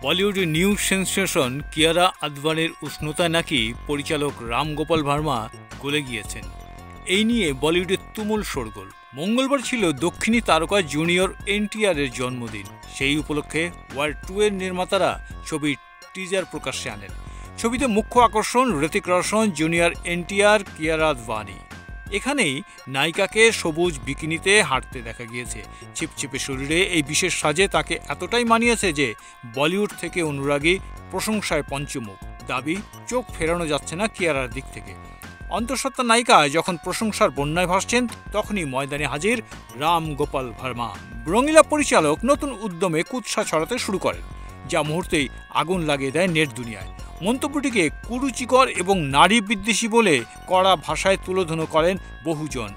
বলিউডের new sensation Kiara আদভানির উষ্ণতায় নাকি পরিচালক রাম গোপাল ভার্মা গলে গিয়েছেন। এই নিয়ে বলিউডে তুমুল শোরগোল। মঙ্গলবার ছিল দক্ষিণী তারকা জুনিয়র এনটিআরের জন্মদিন। সেই উপলক্ষে ওয়ার 2 এর নির্মাতারা ছবির টিজার প্রকাশ্যে আনেন। ছবিতে মুখ্য আকর্ষণ হৃতিক রোশন, জুনিয়র এনটিআর, কিয়ারা আদভানি। এখানেই নায়িকাকে সবুজ বিকিনিতে হাঁটতে দেখা গিয়েছে। ছিপছিপে শরীরে এই বিশেষ সাজে তাকে এতটাই মানিয়েছে যে বলিউড থেকে অনুরাগী, প্রশংসায় পঞ্চমুখ। দাবি, চোখ ফেরানো যাচ্ছে না কিয়ারার দিক থেকে। অন্তঃসত্ত্বা নায়িকা যখন প্রশংসার বন্যায় ভাসছেন, তখনই ময়দানে হাজির রাম গোপাল ভার্মা। রঙিলা পরিচালক নতুন উদ্যমে কুৎসা ছড়াতে শুরু করেন, যা মুহূর্তেই আগুন লাগিয়ে দেয় নেট দুনিয়ায়। মন্তব্যটিকে কুরুচিকর এবং নারী বিদ্বেষী বলে কড়া ভাষায় তুলোধনো করেন বহুজন।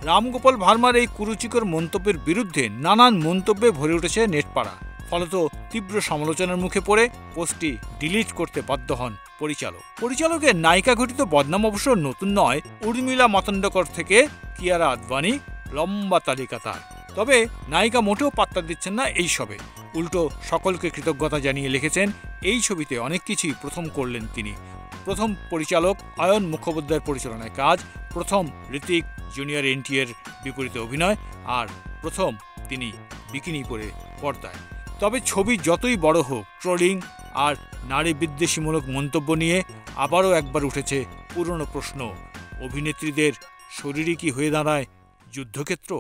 রামগোপাল ভার্মার এই কুরুচিকর মন্তব্যের বিরুদ্ধে নানান মন্তব্যে ভরে উঠেছে নেটপাড়া। ফলত তীব্র সমালোচনার মুখে পড়ে পোস্টটি ডিলিট করতে বাধ্য হন পরিচালকের নায়িকা ঘটিত বদনাম অবশ্য নতুন নয়। উর্মিলা মাতন্ডকর থেকে কিয়ারা আদভানি, লম্বা তালিকা তার। তবে নায়িকা মোটেও পাত্তা দিচ্ছেন না এই সবে। উল্টো সকলকে কৃতজ্ঞতা জানিয়ে লিখেছেন, এই ছবিতে অনেক কিছুই প্রথম করলেন তিনি। প্রথম পরিচালক অয়ন মুখোপাধ্যায়ের পরিচালনায় কাজ, প্রথম হৃতিক জুনিয়র এনটিআর বিপরীতে অভিনয়, আর প্রথম তিনি বিকিনি পরে পর্দায়। তবে ছবি যতই বড় হোক, ট্রোলিং আর নারী বিদ্বেষীমূলক মন্তব্য নিয়ে আবারও একবার উঠেছে পুরনো প্রশ্ন, অভিনেত্রীদের শরীরই কি হয়ে দাঁড়ায় যুদ্ধক্ষেত্র?